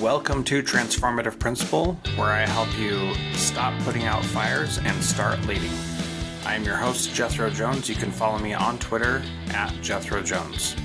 Welcome to Transformative Principal, where I help you stop putting out fires and start leading. I am your host, Jethro Jones. You can follow me on Twitter at Jethro Jones.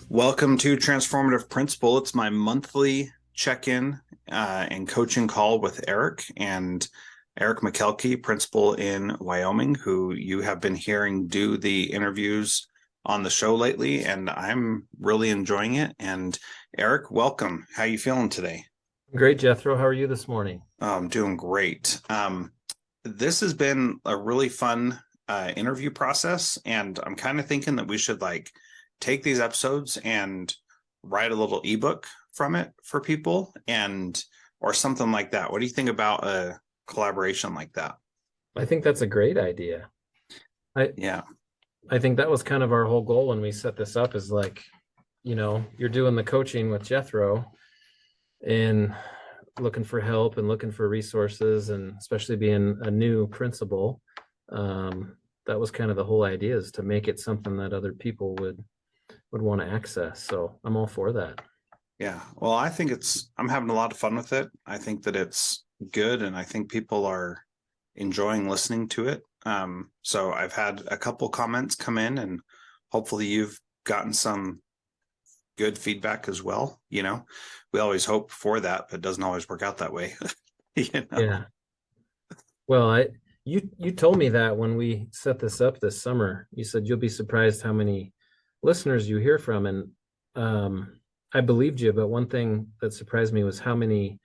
Welcome to Transformative Principal. It's my monthly check-in and coaching call with Eric Makelky, principal in Wyoming, who you have been hearing do the interviews on the show lately, and I'm really enjoying it. And Eric, welcome. How are you feeling today? Great, Jethro. How are you this morning? I'm doing great. This has been a really fun interview process, and I'm kind of thinking that we should take these episodes and write a little ebook from it for people or something like that. What do you think about a collaboration like that? I think that's a great idea. I think that was kind of our whole goal when we set this up is you're doing the coaching with Jethro and looking for help and looking for resources, and especially being a new principal. That was kind of the whole idea, is to make it something that other people would want to access. So I'm all for that. Yeah. Well, I'm having a lot of fun with it. I think that it's good, and I think people are enjoying listening to it. So I've had a couple comments come in, and hopefully you've gotten some good feedback as well. We always hope for that, but it doesn't always work out that way. Yeah. Well, you told me that when we set this up this summer. You said you'll be surprised how many listeners you hear from, and I believed you, but one thing that surprised me was how many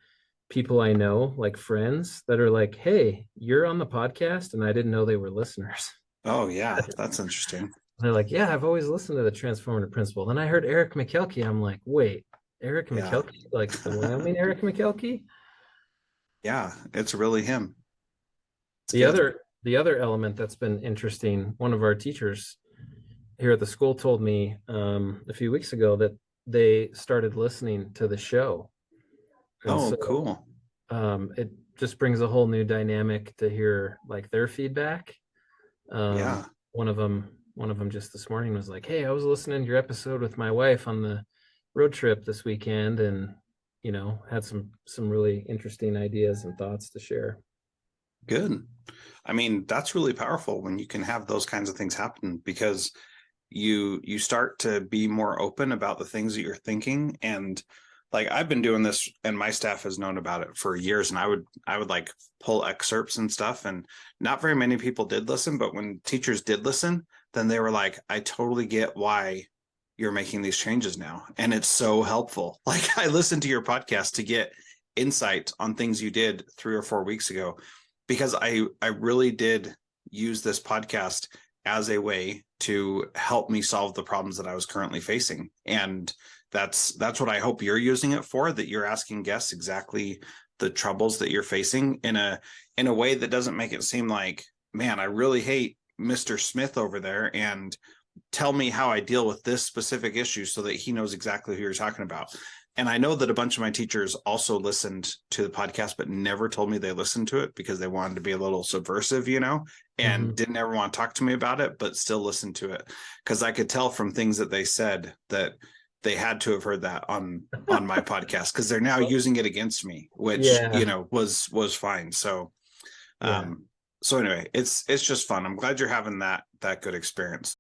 people I know, like friends, that are like, "Hey, you're on the podcast," and I didn't know they were listeners. Oh yeah, that's interesting. They're like, "Yeah, I've always listened to the Transformative Principal." Then I heard Eric Makelky. I'm like, "Wait, Eric Makelky, like the Wyoming Eric Makelky?" Yeah, it's really him. The other element that's been interesting, one of our teachers here at the school told me a few weeks ago that they started listening to the show. And cool. It just brings a whole new dynamic to hear their feedback. One of them just this morning was like, "Hey, I was listening to your episode with my wife on the road trip this weekend, and had some really interesting ideas and thoughts to share." Good. I mean, that's really powerful when you can have those kinds of things happen, because you start to be more open about the things that you're thinking. And I've been doing this, and my staff has known about it for years, and I would pull excerpts and stuff, and not very many people did listen, but when teachers did listen, then they were like, "I totally get why you're making these changes now, and it's so helpful." I listened to your podcast to get insight on things you did 3 or 4 weeks ago, because I really did use this podcast as a way to help me solve the problems that I was currently facing. And that's what I hope you're using it for, that you're asking guests exactly the troubles that you're facing in a way that doesn't make it seem like, "Man, I really hate Mr. Smith over there, and tell me how I deal with this specific issue," so that he knows exactly who you're talking about. And I know that a bunch of my teachers also listened to the podcast, but never told me they listened to it because they wanted to be a little subversive, and didn't ever want to talk to me about it, but still listened to it, because I could tell from things that they said that they had to have heard that on my podcast, because they're now using it against me, which was fine. So so anyway, it's just fun. I'm glad you're having that good experience.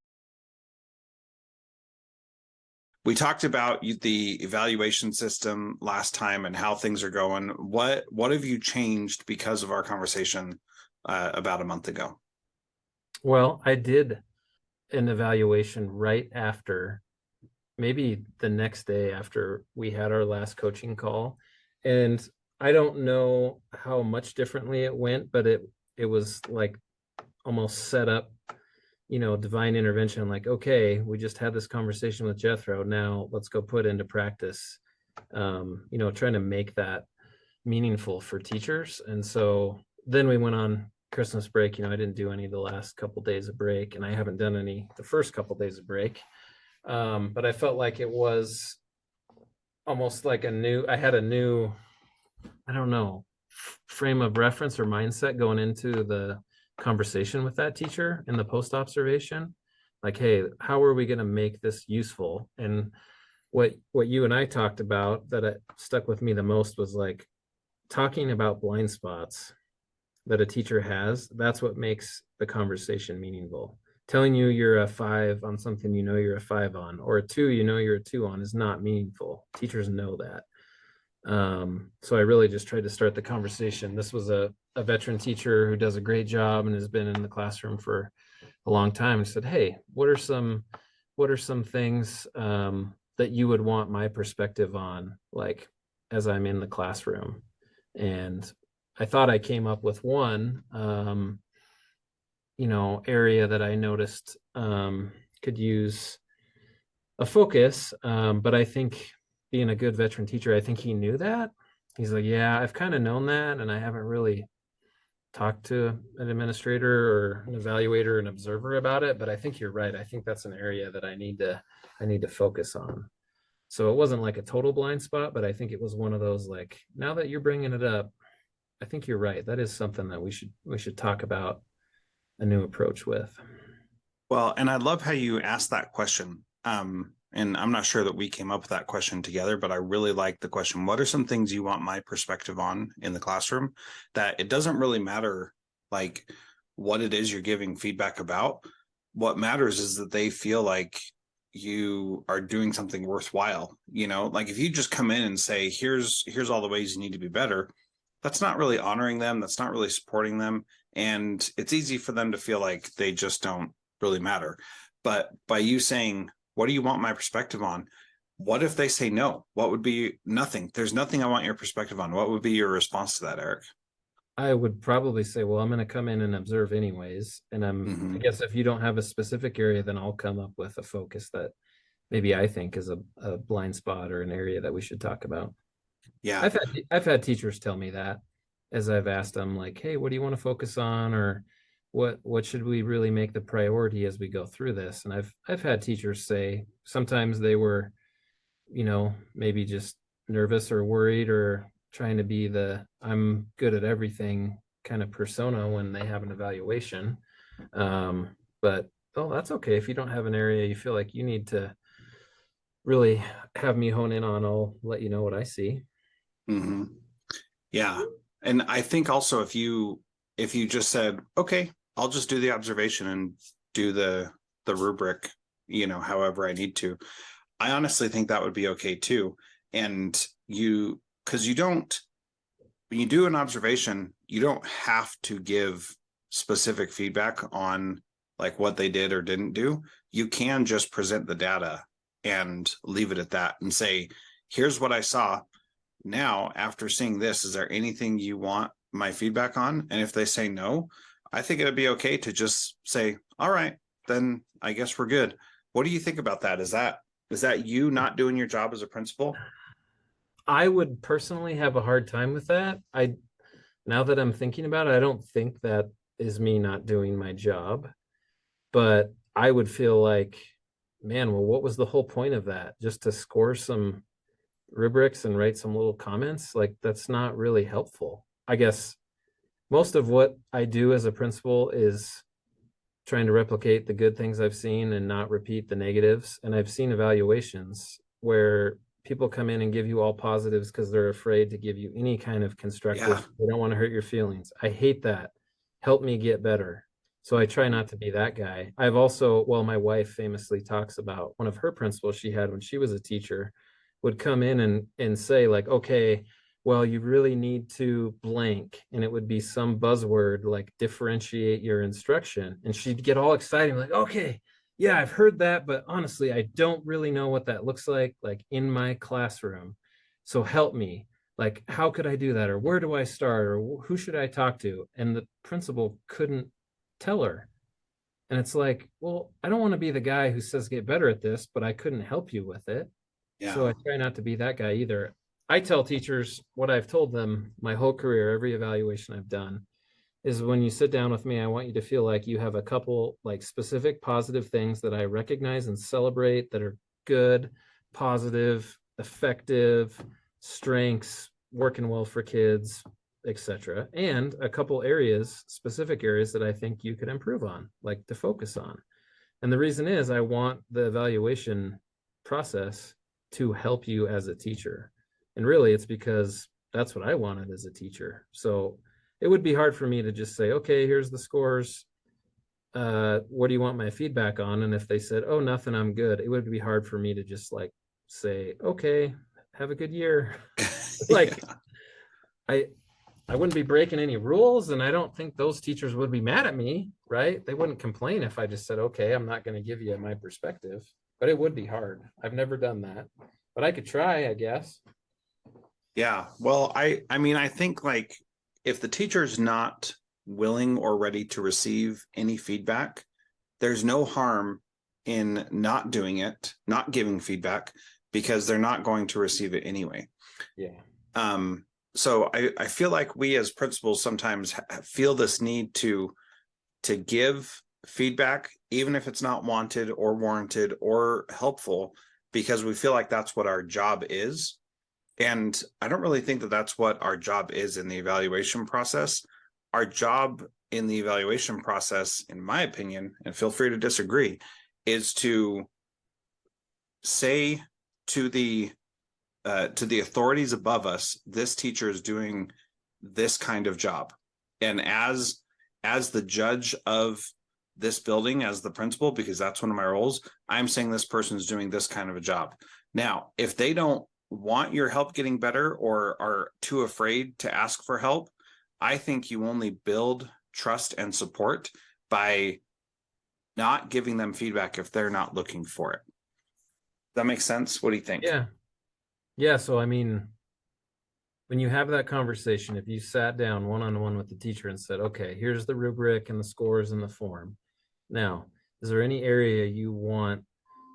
We talked about the evaluation system last time and how things are going. What have you changed because of our conversation about a month ago? Well, I did an evaluation right after, maybe the next day after we had our last coaching call. And I don't know how much differently it went, but it was almost set up, divine intervention. Okay, we just had this conversation with Jethro. Now let's go put into practice, trying to make that meaningful for teachers. And so then we went on Christmas break. I didn't do any of the last couple days of break, and I haven't done any the first couple days of break. But I felt like it was almost like I had a new, I don't know, frame of reference or mindset going into the conversation with that teacher in the post observation. Like, hey, how are we going to make this useful? And what you and I talked about that stuck with me the most was like talking about blind spots that a teacher has. That's what makes the conversation meaningful. Telling you you're a 5 on something you know you're a 5 on, or a 2 you know you're a 2 on, is not meaningful. Teachers know that. So I really just tried to start the conversation. This was a veteran teacher who does a great job and has been in the classroom for a long time, and said, hey, what are some things that you would want my perspective on, like as I'm in the classroom? And I thought I came up with one area that I noticed could use a focus. But I think, being a good veteran teacher, I think he knew that. He's like, yeah, I've kind of known that, and I haven't really talked to an administrator or an evaluator, an observer about it. But I think you're right. I think that's an area that I need to focus on. So it wasn't like a total blind spot, but I think it was one of those, like, now that you're bringing it up, I think you're right. That is something that we should talk about a new approach with. Well, and I love how you asked that question. And I'm not sure that we came up with that question together, but I really like the question. What are some things you want my perspective on in the classroom? That it doesn't really matter like what it is you're giving feedback about. What matters is that they feel like you are doing something worthwhile. Like if you just come in and say, here's all the ways you need to be better, that's not really honoring them. That's not really supporting them. And it's easy for them to feel like they just don't really matter. But by you saying, what do you want my perspective on? What if they say no? What would be nothing? There's nothing I want your perspective on. What would be your response to that, Eric? I would probably say, well, I'm going to come in and observe anyways. And I guess if you don't have a specific area, then I'll come up with a focus that maybe I think is a blind spot or an area that we should talk about. Yeah. I've had teachers tell me that, as I've asked them, like, hey, what do you want to focus on? Or what should we really make the priority as we go through this? And I've had teachers say sometimes they were, maybe just nervous or worried or trying to be the I'm good at everything kind of persona when they have an evaluation. But that's okay. If you don't have an area you feel like you need to really have me hone in on, I'll let you know what I see. Mm-hmm. Yeah. And I think also if you just said, okay, I'll just do the observation and do the rubric, however I need to, I honestly think that would be okay too. And because when you do an observation, you don't have to give specific feedback on like what they did or didn't do. You can just present the data and leave it at that and say, here's what I saw. Now, after seeing this, is there anything you want my feedback on? And if they say no, I think it'd be okay to just say, all right, then I guess we're good. What do you think about that? Is that you not doing your job as a principal? I would personally have a hard time with that. Now that I'm thinking about it, I don't think that is me not doing my job, but I would feel like, man, well, what was the whole point of that? Just to score some rubrics and write some little comments? Like, that's not really helpful. I guess most of what I do as a principal is trying to replicate the good things I've seen and not repeat the negatives. And I've seen evaluations where people come in and give you all positives because they're afraid to give you any kind of constructive. Yeah. They don't want to hurt your feelings. I hate that. Help me get better. So I try not to be that guy. I've also, well, my wife famously talks about one of her principals she had when she was a teacher would come in and say, like, okay, well, you really need to blank. And it would be some buzzword like differentiate your instruction. And she'd get all excited, like, okay, yeah, I've heard that, but honestly, I don't really know what that looks like in my classroom. So help me. Like, how could I do that? Or where do I start? Or who should I talk to? And the principal couldn't tell her. And it's like, well, I don't want to be the guy who says get better at this, but I couldn't help you with it. Yeah. So I try not to be that guy either. I tell teachers what I've told them my whole career, every evaluation I've done, is when you sit down with me, I want you to feel like you have a couple like specific positive things that I recognize and celebrate that are good, positive, effective, strengths, working well for kids, etc., and a couple areas, specific areas that I think you could improve on, like to focus on. And the reason is I want the evaluation process to help you as a teacher. And really, it's because that's what I wanted as a teacher. So it would be hard for me to just say, okay, here's the scores. What do you want my feedback on? And if they said, oh, nothing, I'm good, it would be hard for me to just like say, okay, have a good year. Like, Yeah. I I wouldn't be breaking any rules, and I don't think those teachers would be mad at me, right? They wouldn't complain if I just said, okay, I'm not going to give you my perspective, but it would be hard. I've never done that, but I could try, I guess. Yeah. Well, I mean, I think like if the teacher's not willing or ready to receive any feedback, there's no harm in not doing it, not giving feedback, because they're not going to receive it anyway. Yeah. So I feel like we as principals sometimes feel this need to give feedback, even if it's not wanted or warranted or helpful, because we feel like that's what our job is. And I don't really think that that's what our job is in the evaluation process. Our job in the evaluation process, in my opinion, and feel free to disagree, is to say to the authorities above us, this teacher is doing this kind of job. And as the judge of this building, as the principal, because that's one of my roles, I'm saying this person's doing this kind of a job. Now, if they don't want your help getting better or are too afraid to ask for help, I think you only build trust and support by not giving them feedback if they're not looking for it. That makes sense? What do you think? Yeah. Yeah. So, I mean, when you have that conversation, if you sat down one-on-one with the teacher and said, okay, here's the rubric and the scores and the form. Now, is there any area you want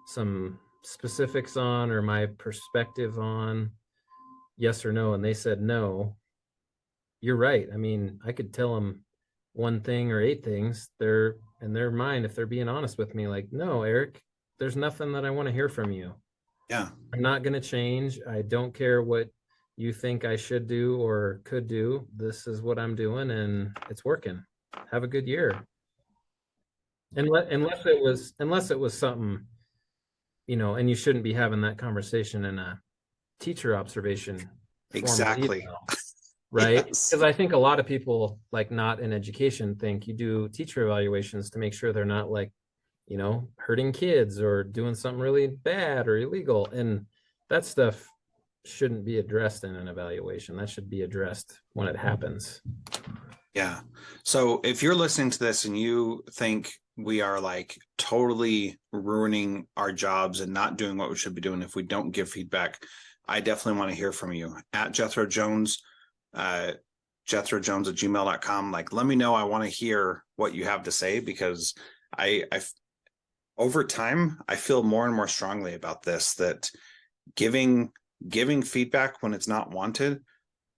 some specifics on or my perspective on? Yes or no? And they said no. You're right. I mean, I could tell them one thing or 8 things. They're in their mind, if they're being honest with me, like, no, Eric, there's nothing that I want to hear from you. Yeah. I'm not going to change. I don't care what you think I should do or could do. This is what I'm doing, and it's working. Have a good year. Unless it was something, and you shouldn't be having that conversation in a teacher observation formal Exactly. email, right? Yes. Because I think a lot of people, like not in education, think you do teacher evaluations to make sure they're not like, hurting kids or doing something really bad or illegal. And that stuff shouldn't be addressed in an evaluation. That should be addressed when it happens. Yeah. So if you're listening to this and you think we are like totally ruining our jobs and not doing what we should be doing if we don't give feedback, I definitely want to hear from you at Jethro Jones, jethrojones@gmail.com. Like, let me know. I want to hear what you have to say, because I over time, I feel more and more strongly about this, that giving feedback when it's not wanted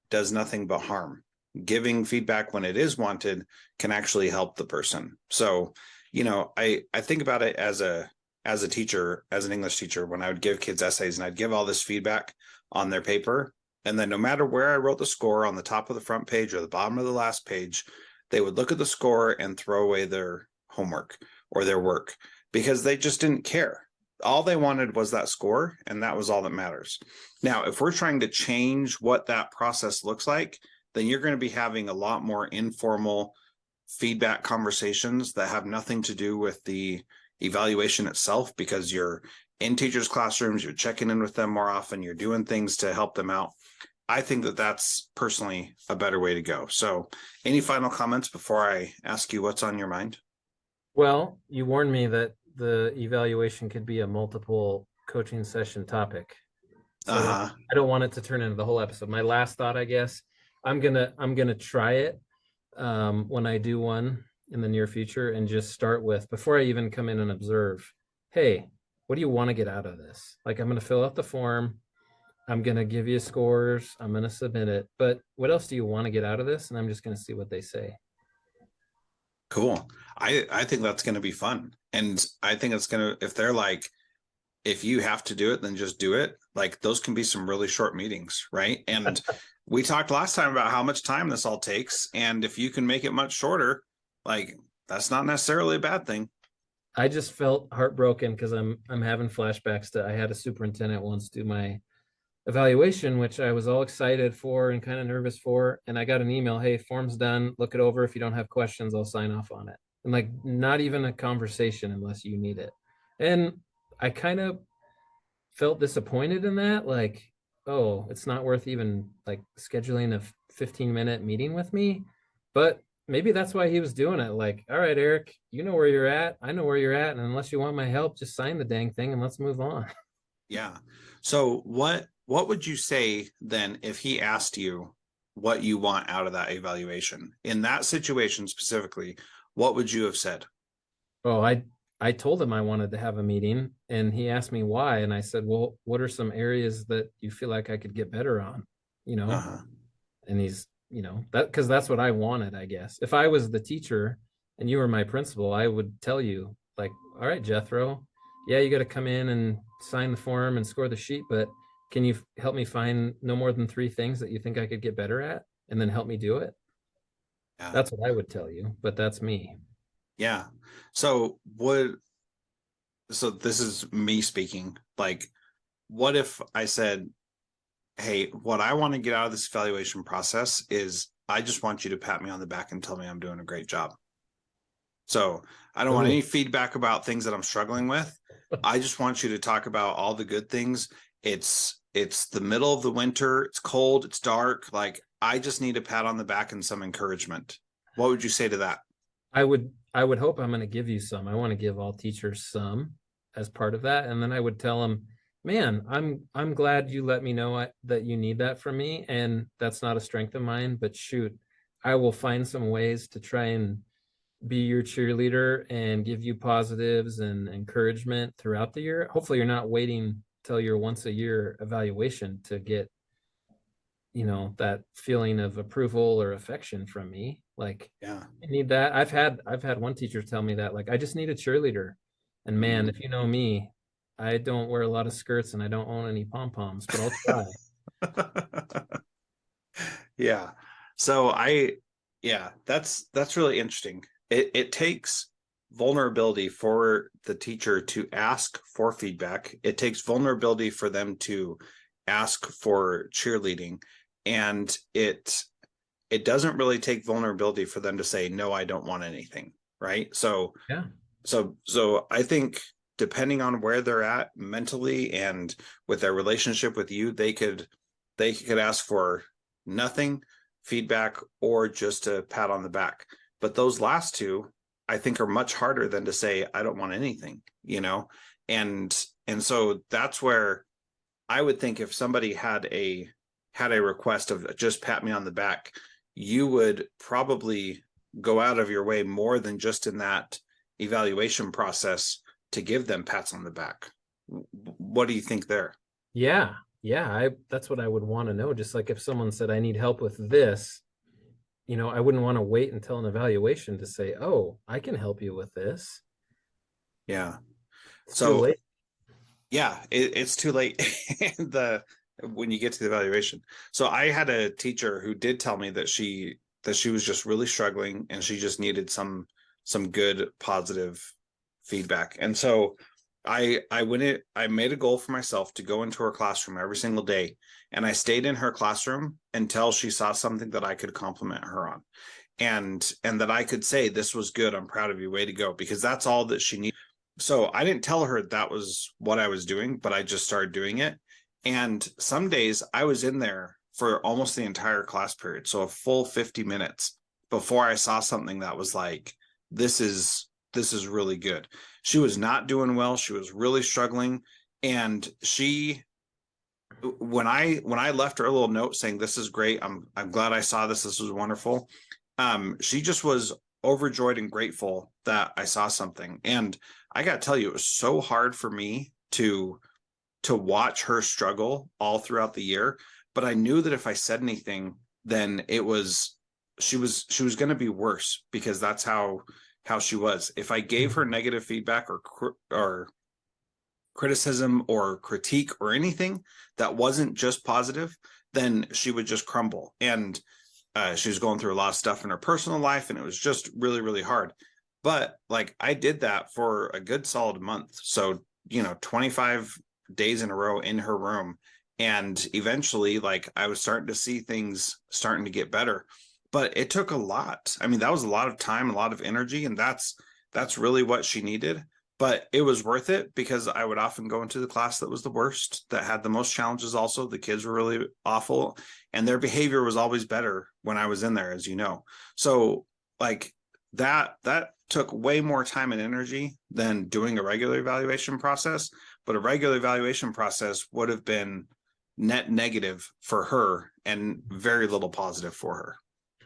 does nothing but harm. Giving feedback when it is wanted can actually help the person. So, I think about it as a teacher, as an English teacher, when I would give kids essays and I'd give all this feedback on their paper. And then no matter where I wrote the score, on the top of the front page or the bottom of the last page, they would look at the score and throw away their homework or their work, because they just didn't care. All they wanted was that score, and that was all that matters. Now, if we're trying to change what that process looks like, then you're going to be having a lot more informal feedback conversations that have nothing to do with the evaluation itself, because you're in teachers' classrooms, you're checking in with them more often, you're doing things to help them out. I think that that's personally a better way to go. So any final comments before I ask you what's on your mind? Well, you warned me that the evaluation could be a multiple coaching session topic. So I don't want it to turn into the whole episode. My last thought, I guess, I'm gonna try it when I do one in the near future, and just start with, before I even come in and observe, hey, what do you want to get out of this? Like, I'm gonna fill out the form, I'm gonna give you scores, I'm gonna submit it, but what else do you want to get out of this? And I'm just gonna see what they say. Cool. I think that's going to be fun. And I think it's going to, if they're like, if you have to do it, then just do it. Like, those can be some really short meetings, right? And we talked last time about how much time this all takes, and if you can make it much shorter, like that's not necessarily a bad thing. I just felt heartbroken because I'm having flashbacks to I had a superintendent once do my evaluation, which I was all excited for and kind of nervous for. And I got an email, hey, form's done. Look it over. If you don't have questions, I'll sign off on it. And like not even a conversation unless you need it. And I kind of felt disappointed in that. Like, oh, it's not worth even like scheduling a 15-minute meeting with me. But maybe that's why he was doing it. Like, all right, Eric, you know where you're at. I know where you're at. And unless you want my help, just sign the dang thing and let's move on. Yeah. So what would you say then if he asked you what you want out of that evaluation? In that situation specifically, what would you have said? Oh, I told him I wanted to have a meeting and he asked me why. And I said, well, what are some areas that you feel like I could get better on? You know, Uh-huh. and he's, that because that's what I wanted, I guess. If I was the teacher and you were my principal, I would tell you, like, all right, Jethro, yeah, you got to come in and sign the form and score the sheet, but can you help me find no more than 3 things that you think I could get better at and then help me do it? Yeah. That's what I would tell you, but that's me. Yeah. So so this is me speaking. Like, what if I said, hey, what I want to get out of this evaluation process is I just want you to pat me on the back and tell me I'm doing a great job. So I don't want Ooh. any feedback about things that I'm struggling with. I just want you to talk about all the good things. It's the middle of the winter. It's cold. It's dark. Like, I just need a pat on the back and some encouragement. What would you say to that? I would hope I'm going to give you some. I want to give all teachers some as part of that, and then I would tell them, "Man, I'm glad you let me know that you need that from me, and that's not a strength of mine. But shoot, I will find some ways to try and be your cheerleader and give you positives and encouragement throughout the year. Hopefully, you're not waiting till your once a year evaluation to get that feeling of approval or affection from me. Like Yeah. I need that. I've had one teacher tell me that, like, I just need a cheerleader. And man, Mhm. if you know me, I don't wear a lot of skirts and I don't own any pom-poms, but I'll try. Yeah. Yeah, that's really interesting. It takes vulnerability for the teacher to ask for feedback. It takes vulnerability for them to ask for cheerleading. And it doesn't really take vulnerability for them to say, no, I don't want anything. Right. Yeah. So I think depending on where they're at mentally and with their relationship with you, they could ask for nothing, feedback, or just a pat on the back. But those last two, I think, are much harder than to say, I don't want anything, and so that's where I would think if somebody had a request of just pat me on the back, you would probably go out of your way more than just in that evaluation process to give them pats on the back. What do you think there? Yeah. Yeah. That's what I would want to know. Just like if someone said, I need help with this, I wouldn't want to wait until an evaluation to say, oh, I can help you with this. Yeah. It's too So late. yeah, it's too late the when you get to the evaluation. So I had a teacher who did tell me that she was just really struggling and she just needed some good positive feedback. And so I made a goal for myself to go into her classroom every single day, and I stayed in her classroom until she saw something that I could compliment her on, and that I could say, this was good, I'm proud of you, way to go, because that's all that she needed. So I didn't tell her that was what I was doing, but I just started doing it. And some days I was in there for almost the entire class period, so a full 50 minutes before I saw something that was like, this is really good. She was not doing well. She was really struggling. And when I left her a little note saying, this is great, I'm glad I saw this was wonderful, she just was overjoyed and grateful that I saw something. And I got to tell you, it was so hard for me to watch her struggle all throughout the year, but I knew that if I said anything, then she was going to be worse, because that's how she was. If I gave her negative feedback or criticism or critique or anything that wasn't just positive, then she would just crumble. And she was going through a lot of stuff in her personal life, and it was just really, really hard. But like, I did that for a good solid month. So, 25 days in a row in her room. And eventually, like, I was starting to see things starting to get better. But it took a lot. I mean, that was a lot of time, a lot of energy, and that's really what she needed. But it was worth it, because I would often go into the class that was the worst, that had the most challenges. Also, the kids were really awful, and their behavior was always better when I was in there, as you know. So like, that took way more time and energy than doing a regular evaluation process. But a regular evaluation process would have been net negative for her and very little positive for her.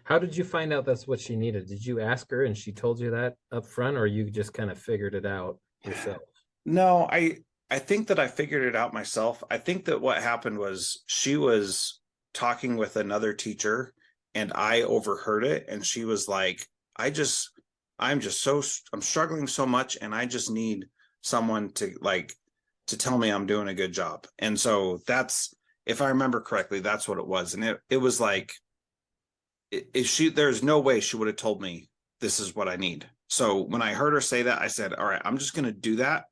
How did you find out that's what she needed? Did you ask her and she told you that up front, or you just kind of figured it out yourself? No, I think that I figured it out myself. I think that what happened was she was talking with another teacher, and I overheard it, and she was like, I'm struggling so much, and I just need someone to tell me I'm doing a good job. And so that's, if I remember correctly, that's what it was. And it was like, there's no way she would have told me this is what I need. So when I heard her say that, I said, all right, I'm just going to do that,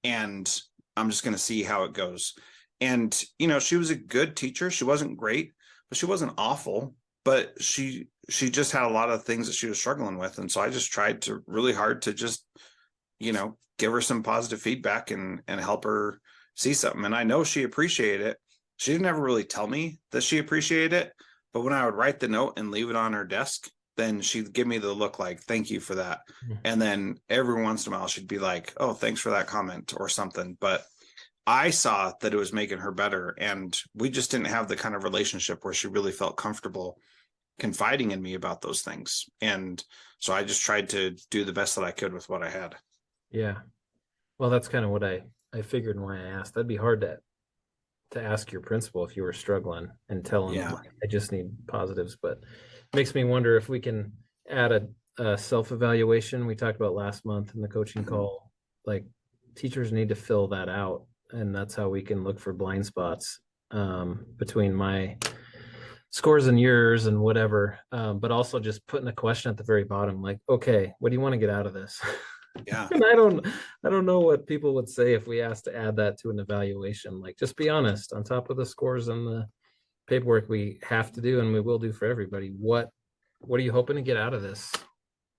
and I'm just going to see how it goes. And she was a good teacher. She wasn't great, but she wasn't awful. But she just had a lot of things that she was struggling with, and so I just tried to really hard to just give her some positive feedback and help her see something. And I know she appreciated it. She didn't ever really tell me that she appreciated it, but when I would write the note and leave it on her desk, then she'd give me the look like, thank you for that. And then every once in a while she'd be like, oh, thanks for that comment or something. But I saw that it was making her better, and we just didn't have the kind of relationship where she really felt comfortable confiding in me about those things. And so I just tried to do the best that I could with what I had. Yeah. Well, that's kind of what I figured, and why I asked. That'd be hard to ask your principal if you were struggling and tell him, Yeah. I just need positives. But it makes me wonder if we can add a self-evaluation we talked about last month in the coaching call. Like, teachers need to fill that out, and that's how we can look for blind spots between my scores and yours and whatever. But also just putting a question at the very bottom, like, okay, what do you want to get out of this? Yeah. And I don't know what people would say if we asked to add that to an evaluation. Like, just be honest, on top of the scores and the paperwork we have to do and we will do for everybody. What are you hoping to get out of this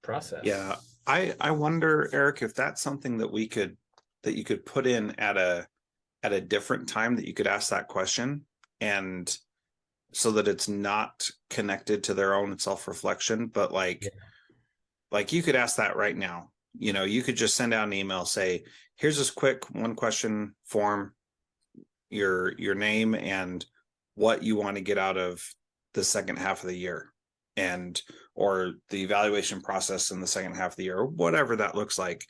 process? Yeah. I wonder, Eric, if that's something that you could put in at a different time, that you could ask that question, and so that it's not connected to their own self-reflection, but like you could ask that right now. You could just send out an email, say, here's this quick one question form, your name and what you want to get out of the second half of the year, or the evaluation process in the second half of the year, or whatever that looks like.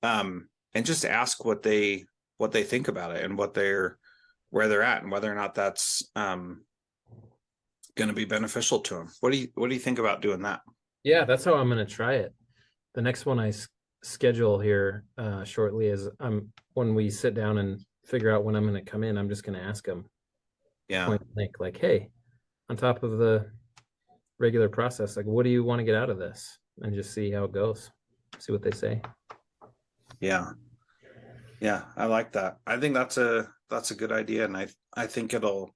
And just ask what they think about it, and where they're at, and whether or not that's going to be beneficial to them. What do you think about doing that? Yeah, that's how I'm going to try it. The next one I schedule here shortly is when we sit down and figure out when I'm going to come in, I'm just going to ask them point blank, like, hey, on top of the regular process, like, what do you want to get out of this? And just see how it goes, see what they say. Yeah, I like that. I think that's a good idea, and I think it'll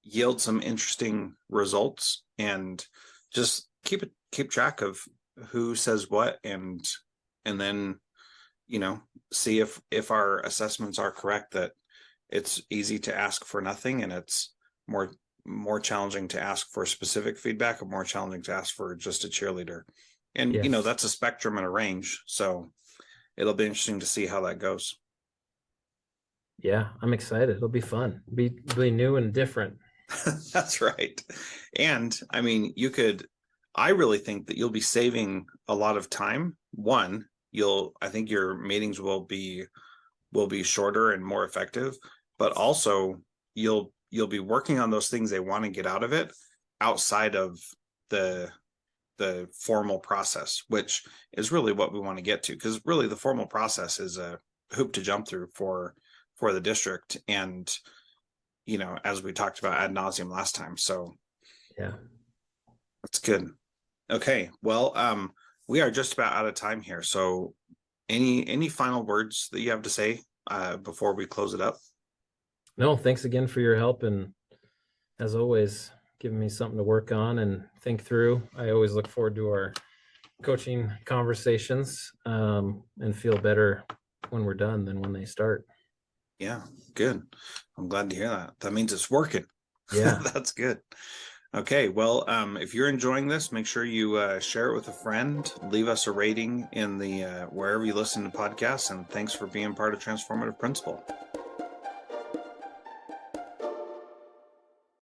yield some interesting results, and just keep track of who says what, and then see if our assessments are correct, that it's easy to ask for nothing, and it's more challenging to ask for specific feedback, or more challenging to ask for just a cheerleader. And Yes. that's a spectrum and a range, so it'll be interesting to see how that goes. Yeah, I'm excited. It'll be fun. Be new and different. That's right. And I mean, I really think that you'll be saving a lot of time. One, I think your meetings will be shorter and more effective, but also you'll be working on those things they want to get out of it outside of the formal process, which is really what we want to get to, because really the formal process is a hoop to jump through for the district. And as we talked about ad nauseum last time. So Yeah. that's good. Okay. Well, we are just about out of time here. So any final words that you have to say before we close it up? No, thanks again for your help. And as always, giving me something to work on and think through. I always look forward to our coaching conversations, and feel better when we're done than when they start. Yeah, good. I'm glad to hear that. That means it's working. Yeah. That's good. Okay, well, if you're enjoying this, make sure you share it with a friend, leave us a rating in the wherever you listen to podcasts, and thanks for being part of Transformative Principal.